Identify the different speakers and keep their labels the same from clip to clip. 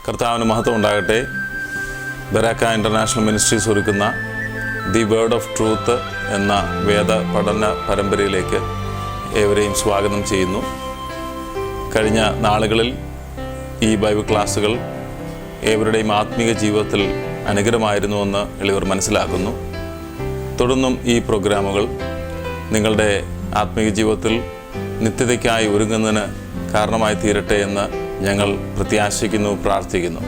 Speaker 1: കർത്താവിന് മഹത്വം ഉണ്ടാകട്ടെ. ബരാക്ക ഇൻ്റർനാഷണൽ മിനിസ്ട്രീസ് ഒരുക്കുന്ന ദി വേർഡ് ഓഫ് ട്രൂത്ത് എന്ന വേദ പഠന പരമ്പരയിലേക്ക് ഏവരെയും സ്വാഗതം ചെയ്യുന്നു. കഴിഞ്ഞ നാളുകളിൽ ഈ ബൈബിൾ ക്ലാസ്സുകൾ ഏവരുടെയും ആത്മീക ജീവിതത്തിൽ അനുഗ്രഹമായിരുന്നുവെന്ന് എളിയവർ മനസ്സിലാക്കുന്നു. തുടർന്നും ഈ പ്രോഗ്രാമുകൾ നിങ്ങളുടെ ആത്മീക ജീവിതത്തിൽ നിത്യതയ്ക്കായി ഒരുങ്ങുന്നതിന് കാരണമായി തീരട്ടെ എന്ന് ഞങ്ങൾ പ്രത്യാശിക്കുന്നു, പ്രാർത്ഥിക്കുന്നു.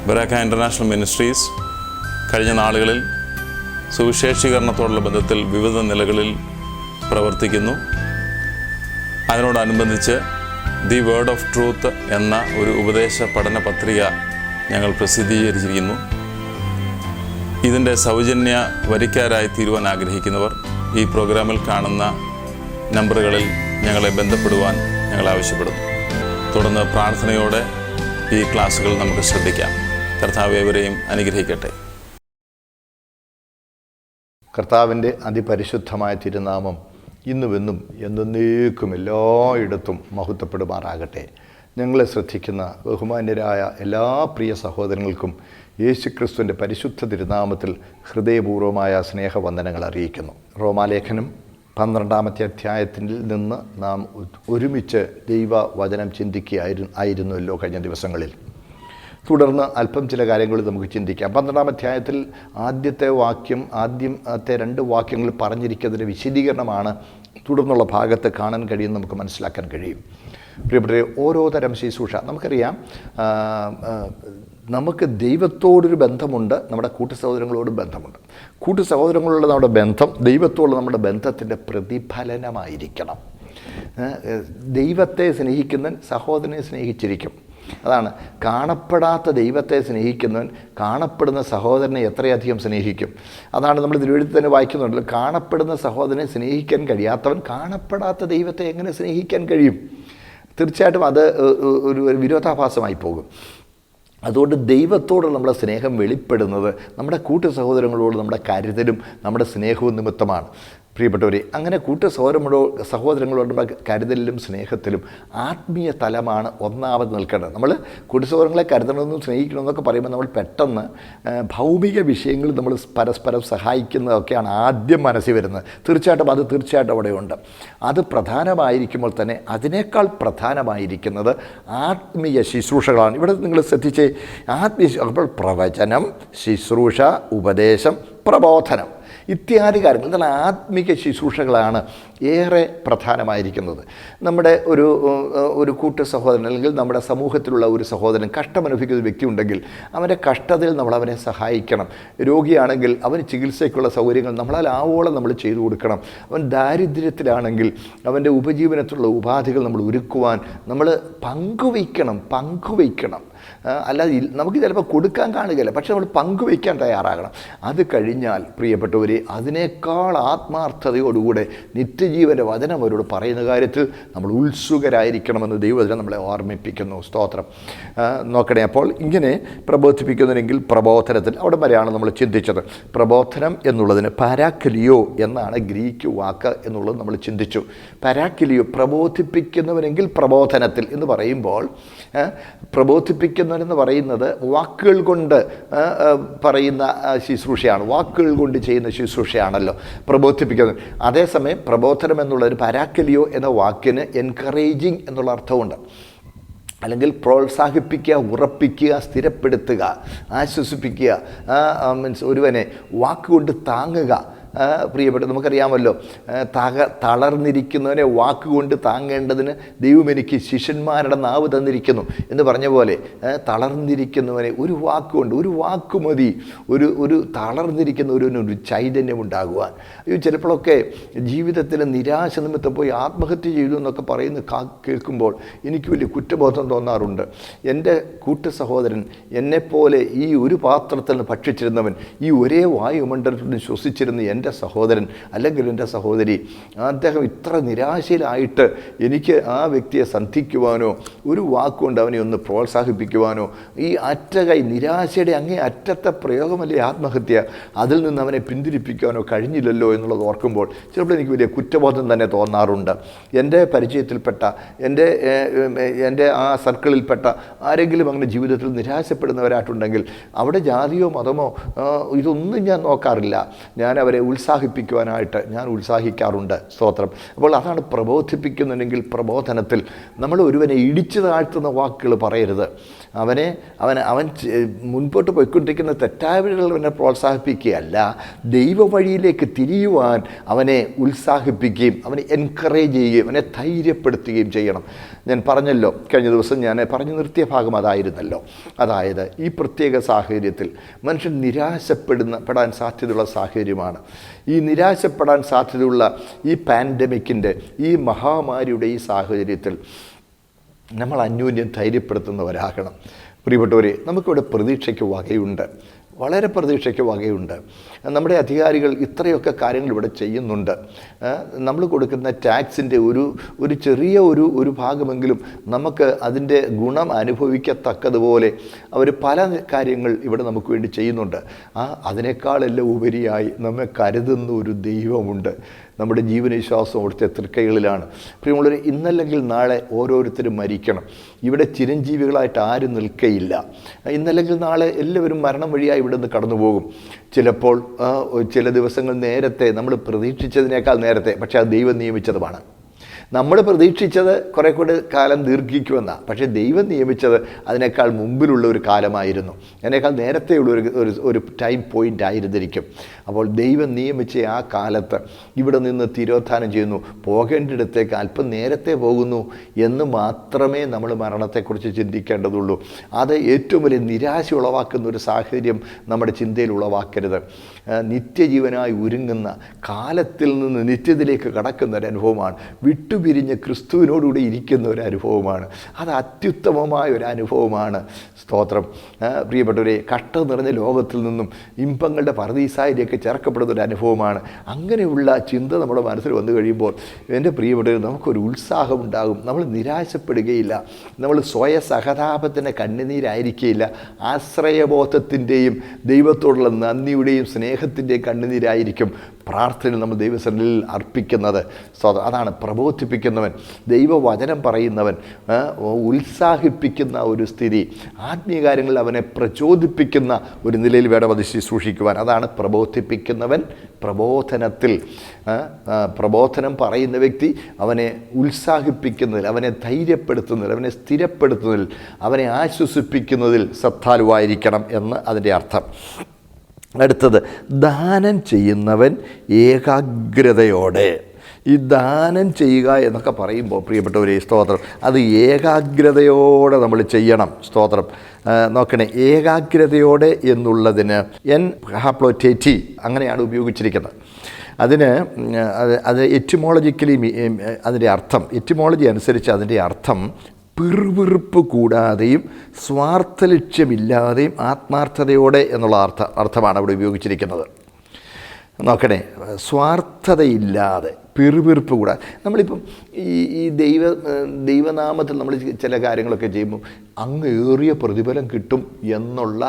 Speaker 1: ബരാക്ക ഇൻ്റർനാഷണൽ മിനിസ്ട്രീസ് കഴിഞ്ഞ നാളുകളിൽ സുവിശേഷീകരണത്തോടുള്ള ബന്ധത്തിൽ വിവിധ നിലകളിൽ പ്രവർത്തിക്കുന്നു. അതിനോടനുബന്ധിച്ച് ദി വേർഡ് ഓഫ് ട്രൂത്ത് എന്ന ഒരു ഉപദേശ പഠന പത്രിക ഞങ്ങൾ പ്രസിദ്ധീകരിച്ചിരിക്കുന്നു. ഇതിൻ്റെ സൗജന്യ വരിക്കാരായി തീരുവാൻ ആഗ്രഹിക്കുന്നവർ ഈ പ്രോഗ്രാമിൽ കാണുന്ന നമ്പറുകളിൽ ഞങ്ങളെ ബന്ധപ്പെടുവാൻ ഞങ്ങൾ ആവശ്യപ്പെടുന്നു. തുടർന്ന് പ്രാർത്ഥനയോടെ ഈ ക്ലാസ്സുകൾ നമുക്ക് ശ്രദ്ധിക്കാം. കർത്താവ് ഏവരെയും അനുഗ്രഹിക്കട്ടെ.
Speaker 2: കർത്താവിൻ്റെ അതിപരിശുദ്ധമായ തിരുനാമം ഇന്നുമെന്നും എന്നേക്കും എല്ലായിടത്തും മഹത്വപ്പെടുമാറാകട്ടെ. ഞങ്ങളെ ശ്രദ്ധിക്കുന്ന ബഹുമാന്യരായ എല്ലാ പ്രിയ സഹോദരങ്ങൾക്കും യേശുക്രിസ്തുവിൻ്റെ പരിശുദ്ധ തിരുനാമത്തിൽ ഹൃദയപൂർവ്വമായ സ്നേഹവന്ദനങ്ങൾ അറിയിക്കുന്നു. റോമാലേഖനം 12-ാമത്തെ അധ്യായത്തിൽ നിന്ന് നാം ഒരുമിച്ച് ദൈവവചനം ചിന്തിക്കുകയായിരുന്നല്ലോ കഴിഞ്ഞ ദിവസങ്ങളിൽ. തുടർന്ന് അല്പം ചില കാര്യങ്ങൾ നമുക്ക് ചിന്തിക്കാം. 12-ാം അധ്യായത്തിൽ ആദ്യത്തെ 2 വാക്യങ്ങൾ പറഞ്ഞിരിക്കുന്നതിൻ്റെ വിശദീകരണമാണ് തുടർന്നുള്ള ഭാഗത്ത് കാണാൻ കഴിയും, നമുക്ക് മനസ്സിലാക്കാൻ കഴിയും. പ്രിയപ്പെട്ടവരെ, ഓരോ തരം ശുശ്രൂഷ നമുക്കറിയാം. നമുക്ക് ദൈവത്തോടൊരു ബന്ധമുണ്ട്, നമ്മുടെ കൂട്ടുസഹോദരങ്ങളോടും ബന്ധമുണ്ട്. കൂട്ടുസഹോദരങ്ങളോടുള്ള നമ്മുടെ ബന്ധം ദൈവത്തോടുള്ള നമ്മുടെ ബന്ധത്തിൻ്റെ പ്രതിഫലനമായിരിക്കണം. ദൈവത്തെ സ്നേഹിക്കുന്നവൻ സഹോദരനെ സ്നേഹിച്ചിരിക്കും. അതാണ്, കാണപ്പെടാത്ത ദൈവത്തെ സ്നേഹിക്കുന്നവൻ കാണപ്പെടുന്ന സഹോദരനെ എത്രയധികം സ്നേഹിക്കും. അതാണ് നമ്മൾ തിരുവെഴുത്തിൽ തന്നെ വായിക്കുന്നുണ്ടല്ലോ, കാണപ്പെടുന്ന സഹോദരനെ സ്നേഹിക്കാൻ കഴിയാത്തവൻ കാണപ്പെടാത്ത ദൈവത്തെ എങ്ങനെ സ്നേഹിക്കാൻ കഴിയും? തീർച്ചയായിട്ടും അത് ഒരു വിരോധാഭാസമായി പോകും. അതുകൊണ്ട് ദൈവത്തോടുള്ള നമ്മുടെ സ്നേഹം വെളിപ്പെടുന്നത് നമ്മുടെ കൂട്ടു സഹോദരങ്ങളോട് നമ്മുടെ കരുതലും നമ്മുടെ സ്നേഹവും നിമിത്തമാണ്. പ്രിയപ്പെട്ടവരെ, അങ്ങനെ സഹോദരങ്ങളോട് കരുതലിലും സ്നേഹത്തിലും ആത്മീയ തലമാണ് ഒന്നാമത് നിൽക്കേണ്ടത്. നമ്മൾ കൂട്ടുസഹോദരങ്ങളെ കരുതണമെന്നും സ്നേഹിക്കണമെന്നൊക്കെ പറയുമ്പോൾ നമ്മൾ പെട്ടെന്ന് ഭൗമിക വിഷയങ്ങൾ നമ്മൾ പരസ്പരം സഹായിക്കുന്നതൊക്കെയാണ് ആദ്യം മനസ്സിൽ വരുന്നത്. തീർച്ചയായിട്ടും അവിടെയുണ്ട്. അത് പ്രധാനമായിരിക്കുമ്പോൾ തന്നെ അതിനേക്കാൾ പ്രധാനമായിരിക്കുന്നത് ആത്മീയ ശുശ്രൂഷകളാണ്. ഇവിടെ നിങ്ങൾ ശ്രദ്ധിച്ചേ, അപ്പോൾ പ്രവചനം, ശുശ്രൂഷ, ഉപദേശം, പ്രബോധനം ഇത്യാദി കാര്യങ്ങൾ, എന്നാൽ ആത്മീക ശുശ്രൂഷകളാണ് ഏറെ പ്രധാനമായിരിക്കുന്നത്. നമ്മുടെ ഒരു കൂട്ടു സഹോദരൻ അല്ലെങ്കിൽ നമ്മുടെ സമൂഹത്തിലുള്ള ഒരു സഹോദരൻ കഷ്ടമനുഭവിക്കുന്ന വ്യക്തി ഉണ്ടെങ്കിൽ അവൻ്റെ കഷ്ടതയിൽ നമ്മൾ അവനെ സഹായിക്കണം. രോഗിയാണെങ്കിൽ അവന് ചികിത്സയ്ക്കുള്ള സൗകര്യങ്ങൾ നമ്മളാൽ ആവോളം നമ്മൾ ചെയ്തു കൊടുക്കണം. അവൻ ദാരിദ്ര്യത്തിലാണെങ്കിൽ അവൻ്റെ ഉപജീവനത്തിലുള്ള ഉപാധികൾ നമ്മൾ ഒരുക്കുവാൻ നമ്മൾ പങ്കുവയ്ക്കണം. അല്ലാതെ നമുക്ക് ചിലപ്പോൾ കൊടുക്കാൻ കാണുകയില്ല, പക്ഷെ നമ്മൾ പങ്കുവയ്ക്കാൻ തയ്യാറാകണം. അത് കഴിഞ്ഞാൽ പ്രിയപ്പെട്ടവരെ, അതിനേക്കാൾ ആത്മാർത്ഥതയോടുകൂടെ നിത്യജീവൻ്റെ വചനം അവരോട് പറയുന്ന കാര്യത്തിൽ നമ്മൾ ഉത്സുകരായിരിക്കണമെന്ന് ദൈവവചനം നമ്മളെ ഓർമ്മിപ്പിക്കുന്നു. സ്തോത്രം. നോക്കണേ, അപ്പോൾ ഇങ്ങനെ പ്രബോധിപ്പിക്കുന്നുവെങ്കിൽ പ്രബോധനത്തിൽ അവിടെ വരെയാണ് നമ്മൾ ചിന്തിച്ചത്. പ്രബോധനം എന്നുള്ളതിന് പാരാക്കലിയോ എന്നാണ് ഗ്രീക്ക് വാക്ക് എന്നുള്ളത് നമ്മൾ ചിന്തിച്ചു. പാരാക്കലിയോ, പ്രബോധിപ്പിക്കുന്നവനെങ്കിൽ പ്രബോധനത്തിൽ എന്ന് പറയുമ്പോൾ പ്രബോധിപ്പിക്കുന്നവരെന്ന് പറയുന്നത് വാക്കുകൾ കൊണ്ട് പറയുന്ന ശുശ്രൂഷയാണ്, വാക്കുകൾ കൊണ്ട് ചെയ്യുന്ന ശുശ്രൂഷയാണല്ലോ പ്രബോധിപ്പിക്കുന്നത്. അതേസമയം പ്രബോധനം എന്നുള്ളൊരു പാരാക്കലിയോ എന്ന വാക്കിന് എൻകറേജിങ് എന്നുള്ള അർത്ഥമുണ്ട്. അല്ലെങ്കിൽ പ്രോത്സാഹിപ്പിക്കുക, ഉറപ്പിക്കുക, സ്ഥിരപ്പെടുത്തുക, ആശ്വസിപ്പിക്കുക, ഒരുവനെ വാക്കുകൊണ്ട് താങ്ങുക. പ്രിയപ്പെട്ട, നമുക്കറിയാമല്ലോ, തളർന്നിരിക്കുന്നവനെ വാക്കുകൊണ്ട് താങ്ങേണ്ടതിന് ദൈവം എനിക്ക് ശിഷ്യന്മാരുടെ നാവ് തന്നിരിക്കുന്നു എന്ന് പറഞ്ഞ പോലെ തളർന്നിരിക്കുന്നവനെ ഒരു വാക്കുകൊണ്ട്, ഒരു വാക്ക് മതി ഒരു തളർന്നിരിക്കുന്ന ഒരു ചൈതന്യം ഉണ്ടാകുവാൻ. ചിലപ്പോഴൊക്കെ ജീവിതത്തിൽ നിരാശ നിമിത്തം പോയി ആത്മഹത്യ ചെയ്തു എന്നൊക്കെ പറയുന്ന കേൾക്കുമ്പോൾ എനിക്ക് വലിയ കുറ്റബോധം തോന്നാറുണ്ട്. എൻ്റെ കൂട്ടു സഹോദരൻ എന്നെപ്പോലെ ഈ ഒരു പാത്രത്തിൽ നിന്ന് ഭക്ഷിച്ചിരുന്നവൻ, ഈ ഒരേ വായുമണ്ഡലത്തിൽ ശ്വസിച്ചിരുന്ന എൻ്റെ എൻ്റെ സഹോദരൻ അല്ലെങ്കിൽ എൻ്റെ സഹോദരി, അദ്ദേഹം ഇത്ര നിരാശയിലായിട്ട് എനിക്ക് ആ വ്യക്തിയെ സന്ധിക്കുവാനോ ഒരു വാക്കുകൊണ്ട് അവനെ ഒന്ന് പ്രോത്സാഹിപ്പിക്കുവാനോ, ഈ അറ്റകൈ നിരാശയുടെ അങ്ങേ അറ്റത്തെ പ്രയോഗമല്ലേ ആത്മഹത്യ, അതിൽ നിന്ന് അവനെ പിന്തിരിപ്പിക്കാനോ കഴിഞ്ഞില്ലല്ലോ എന്നുള്ളത് ഓർക്കുമ്പോൾ ചിലപ്പോൾ എനിക്ക് വലിയ കുറ്റബോധം തന്നെ തോന്നാറുണ്ട്. എൻ്റെ പരിചയത്തിൽപ്പെട്ട എൻ്റെ ആ സർക്കിളിൽപ്പെട്ട ആരെങ്കിലും അങ്ങനെ ജീവിതത്തിൽ നിരാശപ്പെടുന്നവരായിട്ടുണ്ടെങ്കിൽ അവിടെ ജാതിയോ മതമോ ഇതൊന്നും ഞാൻ നോക്കാറില്ല. ഞാൻ അവരെ ഉത്സാഹിപ്പിക്കുവാനായിട്ട് ഞാൻ ഉത്സാഹിക്കാറുണ്ട്. സ്തോത്രം. അപ്പോൾ അതാണ് പ്രബോധിപ്പിക്കുന്നുണ്ടെങ്കിൽ പ്രബോധനത്തിൽ നമ്മൾ ഒരുവനെ ഇടിച്ചു താഴ്ത്തുന്ന വാക്കുകൾ പറയരുത്. അവൻ മുൻപോട്ട് പോയിക്കൊണ്ടിരിക്കുന്ന തെറ്റായ വഴികൾ അവനെ പ്രോത്സാഹിപ്പിക്കുകയല്ല, ദൈവ വഴിയിലേക്ക് തിരിയുവാൻ അവനെ ഉത്സാഹിപ്പിക്കുകയും അവനെ എൻകറേജ് ചെയ്യുകയും അവനെ ധൈര്യപ്പെടുത്തുകയും ചെയ്യണം. ഞാൻ പറഞ്ഞല്ലോ, കഴിഞ്ഞ ദിവസം ഞാൻ പറഞ്ഞു നിർത്തിയ ഭാഗം അതായിരുന്നല്ലോ. അതായത് ഈ പ്രത്യേക സാഹചര്യത്തിൽ മനുഷ്യൻ നിരാശപ്പെടാൻ സാധ്യതയുള്ള സാഹചര്യമാണ്. ഈ നിരാശപ്പെടാൻ സാധ്യതയുള്ള ഈ പാൻഡമിക്കിൻ്റെ ഈ മഹാമാരിയുടെ ഈ സാഹചര്യത്തിൽ നമ്മൾ അന്യോന്യം ധൈര്യപ്പെടുത്തുന്നവരാകണം. പ്രിയപ്പെട്ടവരെ, നമുക്കിവിടെ പ്രതീക്ഷയ്ക്ക് വകയുണ്ട്, വളരെ പ്രതീക്ഷയ്ക്ക് വകയുണ്ട്. നമ്മുടെ അധികാരികൾ ഇത്രയൊക്കെ കാര്യങ്ങൾ ഇവിടെ ചെയ്യുന്നുണ്ട്. നമ്മൾ കൊടുക്കുന്ന ടാക്സിൻ്റെ ഒരു ചെറിയ ഒരു ഭാഗമെങ്കിലും നമുക്ക് അതിൻ്റെ ഗുണം അനുഭവിക്കത്തക്കതുപോലെ അവർ പല കാര്യങ്ങൾ ഇവിടെ നമുക്ക് വേണ്ടി ചെയ്യുന്നുണ്ട്. അതിനേക്കാളെല്ലാം ഉപരിയായി നമ്മെ കരുതുന്ന ഒരു ദൈവമുണ്ട്. നമ്മുടെ ജീവനവിശ്വാസം അവിടുത്തെ തൃക്കൈകളിലാണ്. പ്രിയമുള്ളവരെ, ഇന്നല്ലെങ്കിൽ നാളെ ഓരോരുത്തരും മരിക്കണം. ഇവിടെ ചിരഞ്ജീവികളായിട്ട് ആരും നിൽക്കയില്ല. ഇന്നല്ലെങ്കിൽ നാളെ എല്ലാവരും മരണം വഴിയായി ഇവിടെ നിന്ന് കടന്നു പോകും. ചിലപ്പോൾ ചില ദിവസങ്ങൾ നേരത്തെ, നമ്മൾ പ്രതീക്ഷിച്ചതിനേക്കാൾ നേരത്തെ, പക്ഷേ അത് ദൈവം നിയമിച്ചതുമാണ്. നമ്മൾ പ്രതീക്ഷിച്ചത് കുറേ കൂടെ കാലം ദീർഘിക്കുമെന്നാണ്, പക്ഷേ ദൈവം നിയമിച്ചത് അതിനേക്കാൾ മുമ്പിലുള്ള ഒരു കാലമായിരുന്നു, അതിനേക്കാൾ നേരത്തെയുള്ള ഒരു ടൈം പോയിൻ്റ് ആയിരുന്നിരിക്കും. അപ്പോൾ ദൈവം നിയമിച്ച ആ കാലത്ത് ഇവിടെ നിന്ന് തിരോധാനം ചെയ്യുന്നു, പോകേണ്ടിടത്തേക്ക് അല്പം നേരത്തെ പോകുന്നു എന്ന് മാത്രമേ നമ്മൾ മരണത്തെക്കുറിച്ച് ചിന്തിക്കേണ്ടതുള്ളൂ. അത് ഏറ്റവും വലിയ നിരാശ ഉളവാക്കുന്ന ഒരു സാഹചര്യം നമ്മുടെ ചിന്തയിൽ ഉളവാക്കരുത്. നിത്യജീവനായി ഒരുങ്ങുന്ന, കാലത്തിൽ നിന്ന് നിത്യത്തിലേക്ക് കടക്കുന്ന ഒരു അനുഭവമാണ്. വിട്ടുപിരിഞ്ഞ് ക്രിസ്തുവിനോടുകൂടി ഇരിക്കുന്ന ഒരു അനുഭവമാണ്. അത് അത്യുത്തമമായ ഒരു അനുഭവമാണ്. സ്തോത്രം. പ്രിയപ്പെട്ടവരെ, കഷ്ട നിറഞ്ഞ ലോകത്തിൽ നിന്നും ഇമ്പങ്ങളുടെ പറുദീസായിലേക്ക് ചേർക്കപ്പെടുന്ന ഒരു അനുഭവമാണ്. അങ്ങനെയുള്ള ചിന്ത നമ്മുടെ മനസ്സിൽ വന്നു കഴിയുമ്പോൾ എൻ്റെ പ്രിയപ്പെട്ടവർ, നമുക്കൊരു ഉത്സാഹമുണ്ടാകും. നമ്മൾ നിരാശപ്പെടുകയില്ല. നമ്മൾ സ്വയസഹതാപത്തിൻ്റെ കണ്ണുനീരായിരിക്കുകയില്ല. ആശ്രയബോധത്തിൻ്റെയും ദൈവത്തോടുള്ള നന്ദിയുടെയും സ്നേഹത്തിൻ്റെയും കണ്ണുനീരായിരിക്കും പ്രാർത്ഥന നമ്മൾ ദൈവസന്നിധിയിൽ അർപ്പിക്കുന്നത്. അതാണ് പ്രബോധിപ്പിക്കുന്നവൻ, ദൈവവചനം പറയുന്നവൻ, ഉത്സാഹിപ്പിക്കുന്ന ഒരു സ്ഥിതി, ആത്മീയകാര്യങ്ങളിൽ അവനെ പ്രചോദിപ്പിക്കുന്ന ഒരു നിലയിൽ വേണം അത് ശുശ്രൂഷിക്കുവാൻ. അതാണ് പ്രബോധിപ്പിക്കുന്നവൻ. പ്രബോധനത്തിൽ പ്രബോധനം പറയുന്ന വ്യക്തി അവനെ ഉത്സാഹിപ്പിക്കുന്നതിൽ, അവനെ ധൈര്യപ്പെടുത്തുന്നതിൽ, അവനെ സ്ഥിരപ്പെടുത്തുന്നതിൽ, അവനെ ആശ്വസിപ്പിക്കുന്നതിൽ ശ്രദ്ധാലുവായിരിക്കണം എന്ന് അതിൻ്റെ അർത്ഥം. അടുത്തത്, ദാനം ചെയ്യുന്നവൻ ഏകാഗ്രതയോടെ. ഈ ദാനം ചെയ്യുക എന്നൊക്കെ പറയുമ്പോൾ പ്രിയപ്പെട്ടവരെ, സ്തോത്രം, അത് ഏകാഗ്രതയോടെ നമ്മൾ ചെയ്യണം. സ്തോത്രം. നോക്കണേ, ഏകാഗ്രതയോടെ എന്നുള്ളതിന് ഹാപ്ലോറ്റേറ്റി അങ്ങനെയാണ് ഉപയോഗിച്ചിരിക്കുന്നത്. അത് എറ്റിമോളജിക്കലി അതിൻ്റെ അർത്ഥം, എറ്റിമോളജി അനുസരിച്ച് അതിൻ്റെ അർത്ഥം പിറുപിറുപ്പ് കൂടാതെയും സ്വാർത്ഥ ലക്ഷ്യമില്ലാതെയും ആത്മാർത്ഥതയോടെ എന്നുള്ള അർത്ഥമാണ് അവിടെ ഉപയോഗിച്ചിരിക്കുന്നത്. നോക്കണേ, സ്വാർത്ഥതയില്ലാതെ, പിറുപിറുപ്പ് കൂടാതെ. നമ്മളിപ്പം ഈ ദൈവനാമത്തിൽ നമ്മൾ ചില കാര്യങ്ങളൊക്കെ ചെയ്യുമ്പോൾ അങ്ങ് ഏറിയ പ്രതിഫലം കിട്ടും എന്നുള്ള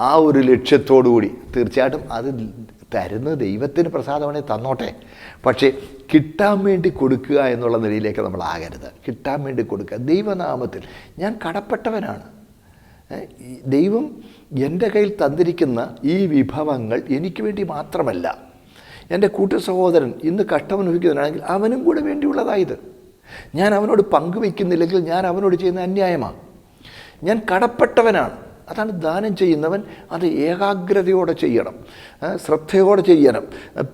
Speaker 2: ആ ഒരു ലക്ഷ്യത്തോടു കൂടി, തീർച്ചയായിട്ടും അത് തരുന്ന ദൈവത്തിന് പ്രസാദമാണെങ്കിൽ തന്നോട്ടെ, പക്ഷേ കിട്ടാൻ വേണ്ടി കൊടുക്കുക എന്നുള്ള നിലയിലേക്ക് നമ്മൾ ആകരുത്. കിട്ടാൻ വേണ്ടി കൊടുക്കുക. ദൈവനാമത്തിൽ ഞാൻ കടപ്പെട്ടവനാണ്. ദൈവം എൻ്റെ കയ്യിൽ തന്നിരിക്കുന്ന ഈ വിഭവങ്ങൾ എനിക്ക് വേണ്ടി മാത്രമല്ല, എൻ്റെ കൂട്ടു സഹോദരൻ ഇന്ന് കഷ്ടമനുഭവിക്കുന്നവനാണെങ്കിൽ അവനും കൂടെ വേണ്ടിയുള്ളതായത്. ഞാൻ അവനോട് പങ്കുവയ്ക്കുന്നില്ലെങ്കിൽ ഞാൻ അവനോട് ചെയ്യുന്ന അന്യായമാണ്. ഞാൻ കടപ്പെട്ടവനാണ്. അതാണ് ദാനം ചെയ്യുന്നവൻ. അത് ഏകാഗ്രതയോടെ ചെയ്യണം, ശ്രദ്ധയോടെ ചെയ്യണം.